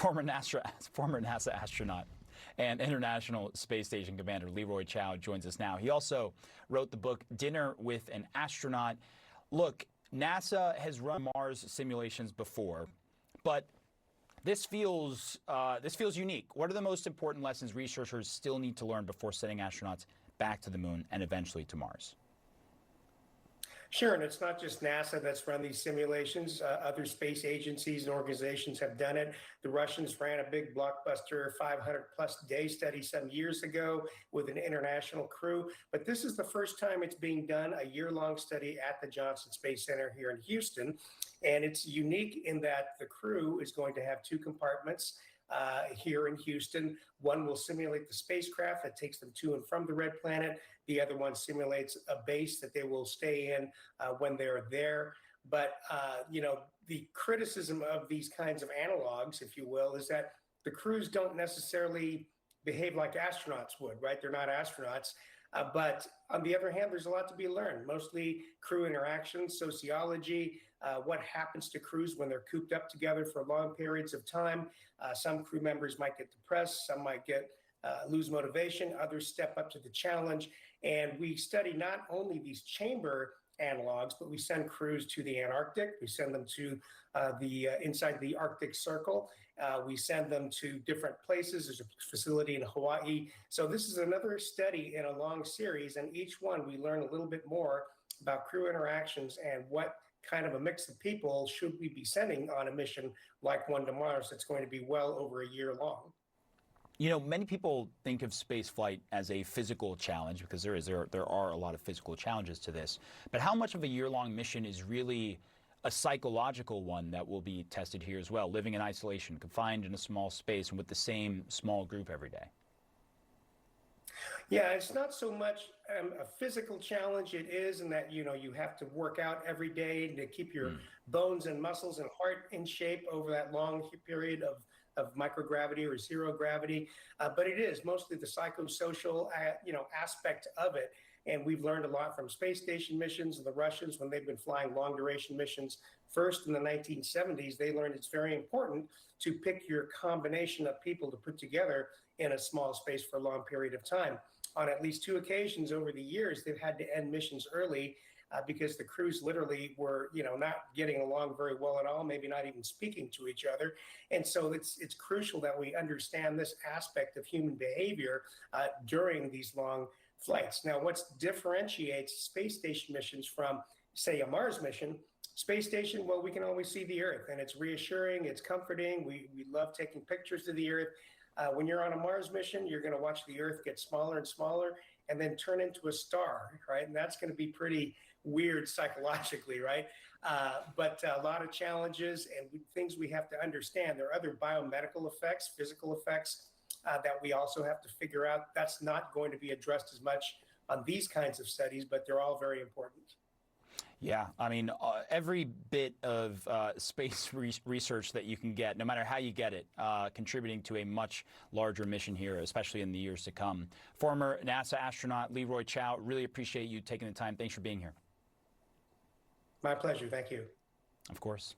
former NASA astronaut and International Space Station Commander Leroy Chiao joins us now. He also wrote the book Dinner with an Astronaut. Look, NASA has run Mars simulations before, but this feels unique. What are the most important lessons researchers still need to learn before sending astronauts back to the moon and eventually to Mars? Sure, and it's not just NASA that's run these simulations. Other space agencies and organizations have done it. The Russians ran a big blockbuster 500-plus day study some years ago with an international crew. But this is the first time it's being done, a year-long study at the Johnson Space Center here in Houston. And it's unique in that the crew is going to have two compartments here in Houston. One will simulate the spacecraft that takes them to and from the red planet. The other one simulates a base that they will stay in when they're there. But, the criticism of these kinds of analogs, if you will, is that the crews don't necessarily behave like astronauts would, right? They're not astronauts. But on the other hand, there's a lot to be learned, mostly crew interactions, sociology, what happens to crews when they're cooped up together for long periods of time. Some crew members might get depressed, some might lose motivation, others step up to the challenge. And we study not only these chamber analogs, but we send crews to the Antarctic. We send them to inside the Arctic Circle. We send them to different places. There's a facility in Hawaii. So this is another study in a long series, and each one we learn a little bit more about crew interactions and what kind of a mix of people should we be sending on a mission like one to Mars that's going to be well over a year long. You know, many people think of space flight as a physical challenge because there are a lot of physical challenges to this. But how much of a year-long mission is really a psychological one that will be tested here as well, living in isolation, confined in a small space and with the same small group every day? Yeah, it's not so much a physical challenge. It is in that, you have to work out every day to keep your bones and muscles and heart in shape over that long period of microgravity or zero gravity. But it is mostly the psychosocial, aspect of it. And we've learned a lot from space station missions and the Russians when they've been flying long duration missions. First, in the 1970s, they learned it's very important to pick your combination of people to put together in a small space for a long period of time. On at least two occasions over the years, they've had to end missions early because the crews literally were, not getting along very well at all, maybe not even speaking to each other. And so it's crucial that we understand this aspect of human behavior during these long flights. Now, what differentiates space station missions from, say, a Mars mission? Space station, well, we can always see the Earth, and it's reassuring, it's comforting. We love taking pictures of the Earth. When you're on a Mars mission, you're going to watch the Earth get smaller and smaller and then turn into a star, right? And that's going to be pretty weird psychologically, right? But a lot of challenges and things we have to understand. There are other biomedical effects, physical effects that we also have to figure out. That's not going to be addressed as much on these kinds of studies, but they're all very important. Yeah, I mean, every bit of space research that you can get, no matter how you get it, contributing to a much larger mission here, especially in the years to come. Former NASA astronaut Leroy Chiao, really appreciate you taking the time. Thanks for being here. My pleasure. Thank you. Of course.